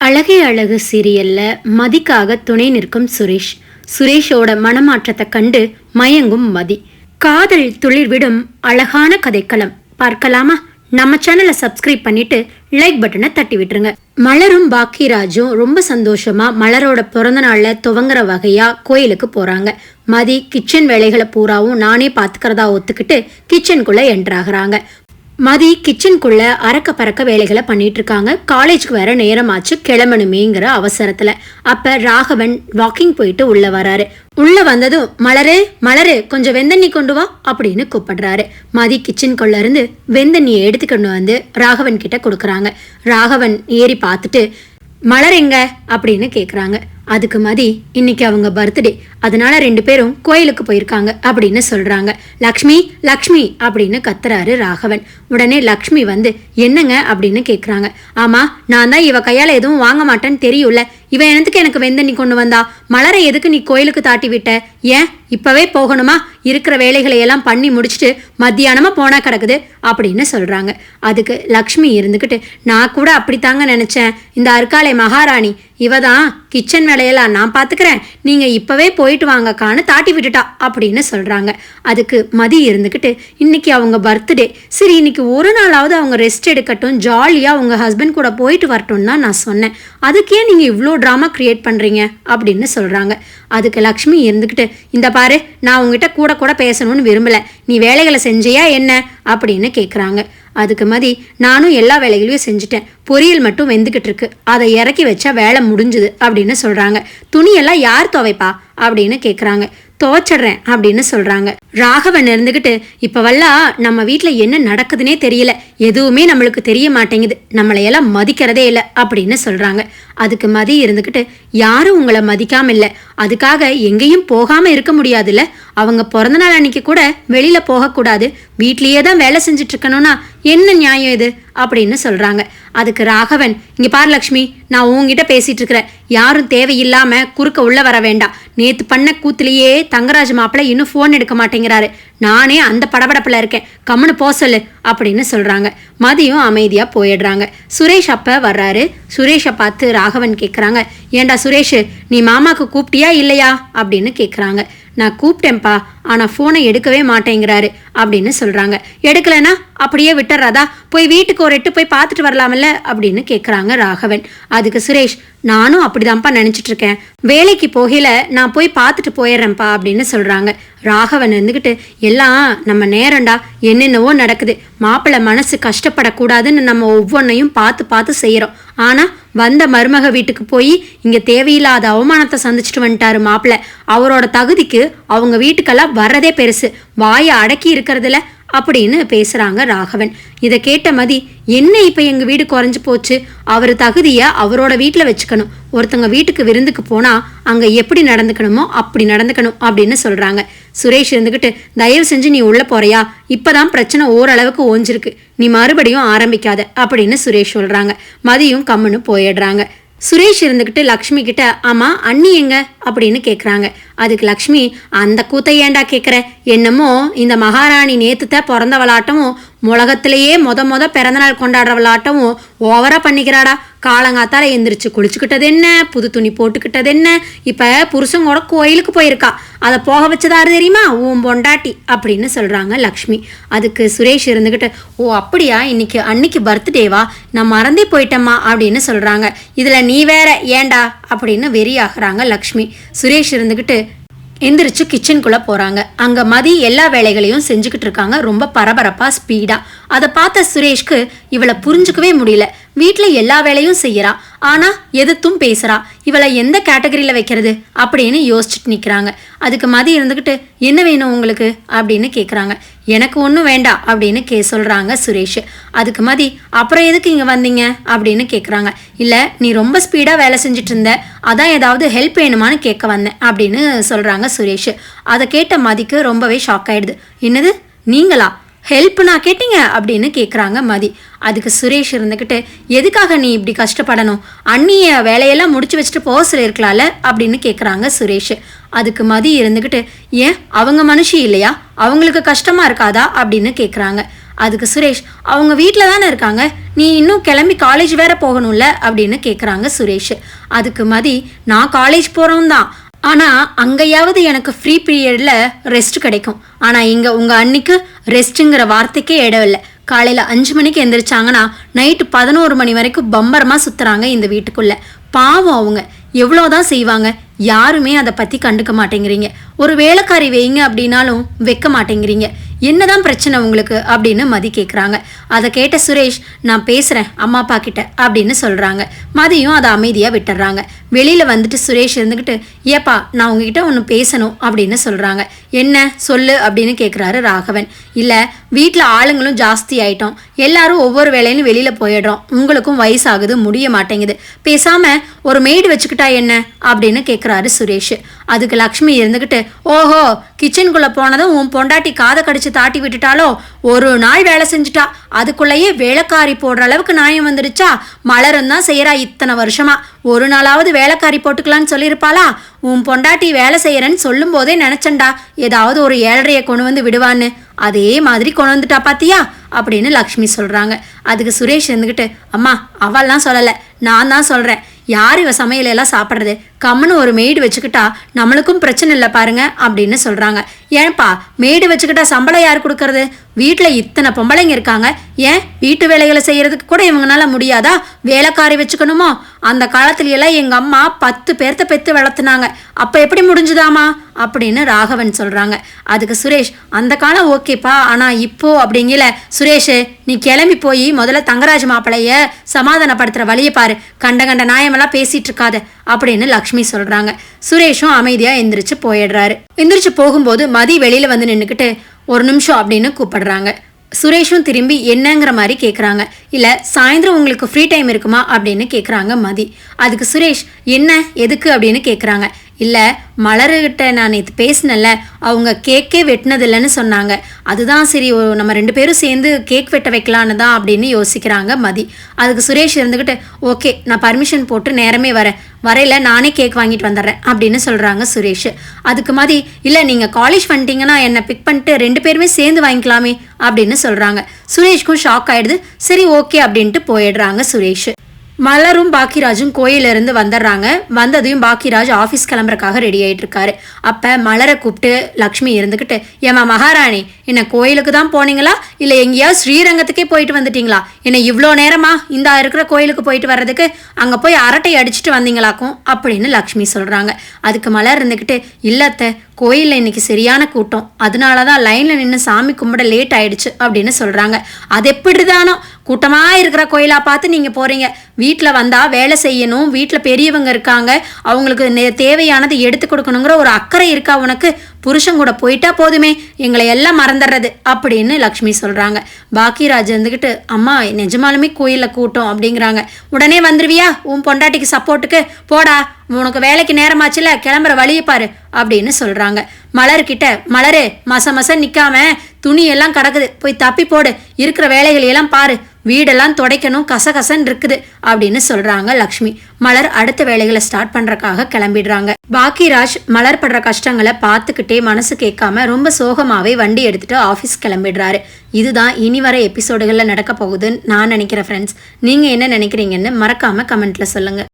அழகே அழகு சீரியல்ல மதிக்காக துணை நிற்கும் சுரேஷ். சுரேஷோட மனமாற்றத்தை கண்டு மயங்கும் மதி. காதல் துளிர்விடும் அழகான கதைக்களம் பார்க்கலாமா? நம்ம சேனலை சப்ஸ்கிரைப் பண்ணிட்டு லைக் பட்டனை தட்டி விட்டுருங்க. மலரும் பாக்கியராஜும் ரொம்ப சந்தோஷமா மலரோட பிறந்த நாள்ல துவங்குற வகையா கோயிலுக்கு போறாங்க. மதி கிச்சன் வேலைகளை பூராவும் நானே பாத்துக்கிறதா ஒத்துக்கிட்டு கிச்சனுக்குள்ள என்ட்ராகிறாங்க. மதி கிச்சனுக்குள்ள அறக்க பறக்க வேலைகளை பண்ணிட்டு இருக்காங்க. காலேஜுக்கு வேற நேரமாச்சு, கிளம்பணுமேங்கிற அவசரத்துல அப்ப ராகவன் வாக்கிங் போயிட்டு உள்ள வராரு. உள்ள வந்ததும் மலரு மலரு கொஞ்சம் வெந்தண்ணி கொண்டு வா அப்படின்னு கூப்பிடுறாரு. மதி கிச்சனுக்குள்ள இருந்து வெந்தண்ணியை எடுத்துக்கொண்டு வந்து ராகவன் கிட்ட கொடுக்குறாங்க. ராகவன் ஏறி பார்த்துட்டு மலர் எங்க அப்படின்னு கேக்குறாங்க. அதுக்கு மதி இன்னைக்கு அவங்க பர்த்டே, அதனால 2 பேரும் கோயிலுக்கு போயிருக்காங்க அப்படின்னு சொல்றாங்க. லக்ஷ்மி லக்ஷ்மி அப்படின்னு கத்துறாரு ராகவன். உடனே லக்ஷ்மி வந்து என்னங்க அப்படின்னு கேக்குறாங்க. ஆமா, நான் தான் இவ கையால எதுவும் வாங்க மாட்டேன்னு தெரியும்ல, இவ எனக்கு வெந்தண்ணி கொண்டு வந்தா, மலரை எதுக்கு நீ கோயிலுக்கு தாட்டி விட்ட? ஏன் இப்பவே போகணுமா? இருக்கிற வேலைகளை எல்லாம் பண்ணி முடிச்சுட்டு மத்தியானமா போனா கிடக்குது அப்படின்னு சொல்றாங்க. அதுக்கு லக்ஷ்மி இருந்துகிட்டு நான் கூட அப்படித்தாங்க நினைச்சேன், இந்த அற்காலை மகாராணி இவதான் கிச்சன் வேலையெல்லாம் நான் பாத்துக்கிறேன், நீங்க இப்பவே போயிட்டு வாங்கக்கான்னு தாட்டி விட்டுட்டா அப்படின்னு சொல்றாங்க. அதுக்கு மதி இருந்துகிட்டு இன்னைக்கு அவங்க பர்த்டே, சரி இன்னைக்கு ஒரு நாளாவது அவங்க ரெஸ்ட் எடுக்கட்டும், ஜாலியா அவங்க ஹஸ்பண்ட் கூட போயிட்டு வரட்டும் தான் நான் சொன்னேன், அதுக்கே நீங்க இவ்வளோ ட்ராமா கிரியேட் பண்றீங்க அப்படின்னு சொல்றாங்க. அதுக்கு லக்ஷ்மி இருந்துகிட்டு இந்த பாரு, நான் உங்ககிட்ட கூட கூட பேசணும்னு விரும்பல, நீ வேலைகளை செஞ்சியா என்ன அப்படின்னு கேட்குறாங்க. அதுக்கு மதி நானும் எல்லா வேலைகளையும் செஞ்சுட்டேன், பொரியல் மட்டும் வெந்துக்கிட்டு இருக்கு, அதை இறக்கி வச்சா வேலை முடிஞ்சுது அப்படின்னு சொல்றாங்க. துணியெல்லாம் யார் துவைப்பா அப்படின்னு கேட்குறாங்க. துவைச்சிடுறேன் அப்படின்னு சொல்றாங்க. ராகவன் இருந்துகிட்டு இப்பவெல்லாம் நம்ம வீட்டுல என்ன நடக்குதுன்னே தெரியல, எதுவுமே நம்மளுக்கு தெரிய மாட்டேங்குது, நம்மளையெல்லாம் மதிக்கிறதே இல்லை அப்படின்னு சொல்றாங்க. அதுக்கு மதி இருந்துகிட்டு யாரும் உங்களை மதிக்காம இல்லை, அதுக்காக எங்கேயும் போகாம இருக்க முடியாதுல்ல, அவங்க பிறந்த நாள் அன்னைக்கு கூட வெளியில போகக்கூடாது, வீட்லயே தான் வேலை செஞ்சுட்டு இருக்கணும்னா என்ன நியாயம் இது அப்படின்னு சொல்றாங்க. அதுக்கு ராகவன் இங்க பார் லக்ஷ்மி, நான் உங்ககிட்ட பேசிட்டு இருக்கிறேன், யாரும் தேவையில்லாம குறுக்க உள்ள வர வேண்டாம், நேத்து பண்ண கூத்துலயே தங்கராஜ் மாப்பிள்ள இன்னும் போன் எடுக்க மாட்டேங்கிறாரு, நானே அந்த படபடப்புல இருக்கேன், கம்முன்னு போ சொல்லு அப்படின்னு சொல்றாங்க. மதியம் அமைதியா போயிடுறாங்க. சுரேஷ் அப்ப வர்றாரு. சுரேஷை பார்த்து ராகவன் கேட்குறாங்க, ஏண்டா சுரேஷ் நீ மாமாக்கு கூப்பிட்டியா இல்லையா அப்படின்னு கேட்குறாங்க. நான் கூப்பிட்டேன்ப்பா, ஆனால் ஃபோனை எடுக்கவே மாட்டேங்கிறாரு அப்படின்னு சொல்கிறாங்க. எடுக்கலைன்னா அப்படியே விட்டுறாதா, போய் வீட்டுக்கு ஒரு எட்டு போய் பார்த்துட்டு வரலாமல்ல அப்படின்னு கேட்குறாங்க ராகவன். அதுக்கு சுரேஷ் நானும் அப்படிதான்ப்பா நினச்சிட்டு இருக்கேன், வேலைக்கு போகல நான் போய் பார்த்துட்டு போயிடுறேன்ப்பா அப்படின்னு சொல்கிறாங்க. ராகவன் இருந்துக்கிட்டு எல்லாம் நம்ம நேரண்டா, என்னென்னவோ நடக்குது, மாப்பிள்ளை மனசு கஷ்டப்படக்கூடாதுன்னு நம்ம ஒவ்வொன்றையும் பார்த்து பார்த்து செய்கிறோம், ஆனால் வந்த மருமக வீட்டுக்கு போய் இங்கே தேவையில்லாத அவமானத்தை சந்திச்சுட்டு வந்துட்டாரு மாப்பிள்ளை, அவரோட தகுதிக்கு அவங்க வீட்டுக்கெல்லாம் வர்றதே பெருசு, வாயை அடக்கி இருக்கிறதுல அப்படின்னு பேசுறாங்க ராகவன். இதை கேட்ட மதி என்ன இப்ப எங்க வீடு குறைஞ்சு போச்சு, அவர் தகுதியை அவரோட வீட்டுல வச்சுக்கணும், ஒருத்தவங்க வீட்டுக்கு விருந்துக்கு போனா அங்க எப்படி நடந்துக்கணுமோ அப்படி நடந்துக்கணும் அப்படின்னு சொல்றாங்க. சுரேஷ் இருந்துகிட்டு தயவு செஞ்சு நீ உள்ள போறியா, இப்பதான் பிரச்சனை ஓரளவுக்கு ஓஞ்சிருக்கு, நீ மறுபடியும் ஆரம்பிக்காத அப்படின்னு சுரேஷ் சொல்றாங்க. மதியும் கம்முன்னு போயிடுறாங்க. சுரேஷ் இருந்துகிட்டு லக்ஷ்மி கிட்ட ஆமா அண்ணி எங்க அப்படின்னு கேட்குறாங்க. அதுக்கு லக்ஷ்மி அந்த கூத்தை ஏண்டா கேட்குற, என்னமோ இந்த மகாராணி நேத்துத்த பிறந்தவளாட்டமும் உலகத்திலேயே மொத பிறந்தநாள் கொண்டாடுறவளாட்டமும் ஓவரா பண்ணிக்கிறாடா, காலங்காத்தால எந்திரிச்சு குளிச்சுக்கிட்டது என்ன, புது துணி போட்டுக்கிட்டது என்ன, இப்ப புருஷங்கூட கோயிலுக்கு போயிருக்கா, அதை போக வச்சதாரு தெரியுமா உன் பொண்டாட்டி அப்படின்னு சொல்றாங்க லக்ஷ்மி. அதுக்கு சுரேஷ் இருந்துகிட்டு ஓ அப்படியா, இன்னைக்கு அன்னைக்கு பர்த்டேவா, நான் மறந்தே போயிட்டேம்மா அப்படின்னு சொல்றாங்க. இதுல நீ வேற ஏண்டா அப்படின்னு வெறியாகிறாங்க லக்ஷ்மி. சுரேஷ் இருந்துகிட்டு எந்திரிச்சு கிச்சனுக்குள்ள போறாங்க. அங்க மதி எல்லா வேலைகளையும் செஞ்சுக்கிட்டு இருக்காங்க, ரொம்ப பரபரப்பா ஸ்பீடா. அதை பார்த்த சுரேஷ்க்கு இவளை புரிஞ்சுக்கவே முடியல, வீட்டுல எல்லா வேலையும் செய்யறா, ஆனா எதிர்த்தும் பேசுறா, இவளை எந்த கேட்டகரியில வைக்கிறது அப்படின்னு யோசிச்சுட்டு நிக்கிறாங்க. அதுக்கு மதி இருந்துகிட்டு என்ன வேணும் உங்களுக்கு அப்படின்னு கேக்குறாங்க. எனக்கு ஒன்றும் வேண்டாம் அப்படின்னு சொல்றாங்க சுரேஷ். அதுக்கு மதி அப்புறம் எதுக்கு இங்க வந்தீங்க அப்படின்னு கேக்குறாங்க. இல்ல நீ ரொம்ப ஸ்பீடா வேலை செஞ்சுட்டு இருந்த, அதான் ஏதாவது ஹெல்ப் வேணுமான்னு கேட்க வந்தேன் அப்படின்னு சொல்றாங்க சுரேஷ். அதை கேட்ட மதிக்கு ரொம்பவே ஷாக் ஆயிடுது. என்னது நீங்களா ஹெல்ப் நான் கேட்டீங்க அப்படின்னு கேட்குறாங்க மதி. அதுக்கு சுரேஷ் இருந்துக்கிட்டு எதுக்காக நீ இப்படி கஷ்டப்படணும், அண்ணிய வேலையெல்லாம் முடிச்சு வச்சுட்டு போக சொல்லியிருக்கலாம்ல அப்படின்னு கேட்குறாங்க சுரேஷ். அதுக்கு மதி இருந்துக்கிட்டு ஏன் அவங்க மனுஷி இல்லையா, அவங்களுக்கு கஷ்டமா இருக்காதா அப்படின்னு கேட்குறாங்க. அதுக்கு சுரேஷ், அவங்க வீட்டில் தானே இருக்காங்க, நீ இன்னும் கிளம்பி காலேஜ் வேற போகணும்ல அப்படின்னு கேட்குறாங்க சுரேஷ். அதுக்கு மதி, நான் காலேஜ் போகிறோம் தான், ஆனால் அங்கேயாவது எனக்கு ஃப்ரீ பீரியடில் ரெஸ்ட் கிடைக்கும். ஆனால் இங்கே உங்கள் அன்னைக்கு ரெஸ்ட்டுங்கிற வார்த்தைக்கே இடம் இல்லை. காலையில் 5 மணிக்கு எந்திரிச்சாங்கன்னா நைட்டு 11 மணி வரைக்கும் பம்பரமாக சுற்றுறாங்க இந்த வீட்டுக்குள்ளே. பாவம், அவங்க எவ்வளோதான் செய்வாங்க, யாருமே அதை பற்றி கண்டுக்க மாட்டேங்கிறீங்க. ஒரு வேலைக்காரி வைங்க அப்படின்னாலும் வைக்க மாட்டேங்கிறீங்க. என்னதான் பிரச்சனை உங்களுக்கு அப்படின்னு மதி கேட்குறாங்க. அதை கேட்ட சுரேஷ், நான் பேசுகிறேன் அம்மா அப்பா கிட்ட அப்படின்னு சொல்கிறாங்க. மதியும் அதை அமைதியாக விட்டுறாங்க. வெளியில் வந்துட்டு சுரேஷ் இருந்துக்கிட்டு, ஏப்பா நான் உங்ககிட்ட ஒன்று பேசணும் அப்படின்னு சொல்கிறாங்க. என்ன சொல்லு அப்படின்னு கேட்குறாரு ராகவன். இல்லை, வீட்டில் ஆளுங்களும் ஜாஸ்தி ஆயிட்டோம், எல்லாரும் ஒவ்வொரு வேலையிலும் வெளியில் போயிடுறோம், உங்களுக்கும் வயசாகுது, முடிய மாட்டேங்குது, பேசாமல் ஒரு மெய்டு வச்சுக்கிட்டா என்ன அப்படின்னு கேட்குறாரு சுரேஷ். அதுக்கு லக்ஷ்மி இருந்துக்கிட்டு, ஓஹோ கிச்சனுக்குள்ளே போனதும் உன் பொண்டாட்டி காதை கடிச்சு தாட்டி விட்டுட்டாலோ, ஒரு நாள் வேலை செஞ்சுட்டா, அதுக்குள்ளேயே வேலைக்காரி போடுற அளவுக்கு நியாயம் வந்துடுச்சா, மலரும் தான் செய்கிறா இத்தனை வருஷமா, ஒரு நாளாவது வேலைக்காரி போட்டுக்கலான்னு சொல்லியிருப்பாளா, உன் பொண்டாட்டி வேலை செய்யறேன்னு சொல்லும் போதே நினைச்சண்டா ஏதாவது ஒரு 7:30 கொண்டு வந்து விடுவான்னு, அதே மாதிரி கொண்டு வந்துட்டா பாத்தியா அப்படின்னு லக்ஷ்மி சொல்றாங்க. அதுக்கு சுரேஷ் இருந்துக்கிட்டு, அம்மா அவள்லாம் சொல்லலை, நான் தான் சொல்றேன், யார் இவ சமையலெல்லாம் சாப்பிட்றது, கம்முன்னு ஒரு மெய்டு வச்சுக்கிட்டா நம்மளுக்கும் பிரச்சனை இல்லை பாருங்க அப்படின்னு சொல்கிறாங்க. ஏன்ப்பா மெய்டு வச்சுக்கிட்டா சம்பளம் யார் கொடுக்கறது, வீட்டில் இத்தனை பொம்பளைங்க இருக்காங்க, ஏன் வீட்டு வேலைகளை செய்கிறதுக்கு கூட இவங்களால முடியாதா, வேலைக்காரி வச்சுக்கணுமோ, அந்த காலத்துலையெல்லாம் எங்கள் அம்மா 10 பேர்த்த பெற்று வளர்த்துனாங்க, அப்போ எப்படி முடிஞ்சுதாமா அப்படின்னு ராகவன் சொல்கிறாங்க. அதுக்கு சுரேஷ், அந்த காலம் ஓகேப்பா, ஆனால் இப்போ அப்படிங்கல, சுரேஷ் நீ கிளம்பி போய் முதல்ல தங்கராஜ் மாப்பிளைய சமாதானப்படுத்துகிற வழியை பாரு, கண்ட கண்ட நியாயமெல்லாம் பேசிகிட்டு இருக்காத அப்படின்னு லக்ஷ்மி சொல்கிறாங்க. சுரேஷும் அமைதியாக எந்திரிச்சு போயிடுறாரு. எந்திரிச்சு போகும்போது மதி வெளியில் வந்து நின்றுக்கிட்டு, ஒரு நிமிஷம் அப்படின்னு கூப்பிடுறாங்க. சுரேஷும் திரும்பி என்னங்கிற மாதிரி கேட்குறாங்க. இல்லை சாயந்தரம் உங்களுக்கு ஃப்ரீ டைம் இருக்குமா அப்படின்னு கேட்குறாங்க மதி. அதுக்கு சுரேஷ், என்ன எதுக்கு அப்படின்னு கேட்குறாங்க. இல்லை மலர்கிட்ட நான் நேற்று பேசினேன்ல, அவங்க கேக்கே வெட்டினதில்லைன்னு சொன்னாங்க, அதுதான் சரி நம்ம 2 பேரும் சேர்ந்து கேக் வெட்ட வைக்கலான்னு தான் அப்படின்னு யோசிக்கிறாங்க மதி. அதுக்கு சுரேஷ் இருந்துக்கிட்டு, ஓகே நான் பர்மிஷன் போட்டு நேரமே வரையில் நானே கேக் வாங்கிட்டு வந்துடுறேன் அப்படின்னு சொல்கிறாங்க சுரேஷ். அதுக்கு மதி, இல்லை நீங்கள் காலேஜ் பண்ணிட்டீங்கன்னா என்னை பிக் பண்ணிட்டு 2 பேருமே சேர்ந்து வாங்கிக்கலாமே அப்படின்னு சொல்கிறாங்க. சுரேஷ்க்கும் ஷாக் ஆகிடுது. சரி ஓகே அப்படின்ட்டு போயிடுறாங்க சுரேஷ். மலரும் பாக்கியராஜும் கோயிலிருந்து வந்துடுறாங்க. வந்ததையும் பாக்கியராஜ் ஆஃபீஸ் கிளம்புறக்காக ரெடி ஆகிட்டு இருக்காரு. அப்போ மலரை கூப்பிட்டு லக்ஷ்மி இருந்துக்கிட்டு, ஏமா மகாராணி, என்ன கோயிலுக்கு தான் போனீங்களா இல்லை எங்கேயாவது ஸ்ரீரங்கத்துக்கே போயிட்டு வந்துட்டீங்களா, என்ன இவ்வளோ நேரமா இந்த இருக்கிற கோயிலுக்கு போயிட்டு வர்றதுக்கு, அங்கே போய் அரட்டை அடிச்சுட்டு வந்தீங்களாக்கும் அப்படின்னு லக்ஷ்மி சொல்கிறாங்க. அதுக்கு மலர் இருந்துக்கிட்டு, இல்லத்த கோயிலில் இன்னைக்கு சரியான கூட்டம், அதனால தான் லைனில் நின்று சாமி கும்பிட லேட் ஆயிடுச்சு அப்படின்னு சொல்கிறாங்க. அது எப்படி தானோ, கூட்டமாக இருக்கிற கோயிலாக பார்த்து நீங்கள் போகிறீங்க, வீட்டில் வந்தால் வேலை செய்யணும், வீட்டில் பெரியவங்க இருக்காங்க, அவங்களுக்கு தேவையானது எடுத்து கொடுக்கணுங்கிற ஒரு அக்கறை இருக்கா உனக்கு, புருஷன் கூட போயிட்டா போதுமே, எங்களை எல்லாம் மறந்துடுறது அப்படின்னு லக்ஷ்மி சொல்கிறாங்க. பாக்கியராஜ் இருந்துக்கிட்டு, அம்மா நிஜமாலுமே கோயிலில் கூட்டம் அப்படிங்கிறாங்க, உடனே வந்துருவியா உன் பொண்டாட்டிக்கு சப்போர்ட்டுக்கு, போடா உனக்கு வேலைக்கு நேரமாச்சுல, கிளம்புற வழியை பாரு அப்படின்னு சொல்கிறாங்க. மலர்கிட்ட, மலரு மச நிற்காம துணியெல்லாம் கிடக்குது, போய் தப்பி போடு, இருக்கிற வேலைகளையெல்லாம் பாரு, வீடெல்லாம் துடைக்கணும், கசகசன்னு இருக்குது அப்படின்னு சொல்கிறாங்க லக்ஷ்மி. மலர் அடுத்த வேலைகளை ஸ்டார்ட் பண்ணுறக்காக கிளம்பிடுறாங்க. பாக்கியராஜ் மலர் படுற கஷ்டங்களை பார்த்துக்கிட்டே மனசு கேட்காம ரொம்ப சோகமாகவே வண்டி எடுத்துகிட்டு ஆஃபீஸ் கிளம்பிடுறாரு. இதுதான் இனி வர எபிசோடுகளில் நடக்க போகுதுன்னு நான் நினைக்கிறேன் ஃப்ரெண்ட்ஸ். நீங்கள் என்ன நினைக்கிறீங்கன்னு மறக்காமல் கமெண்ட்டில் சொல்லுங்கள்.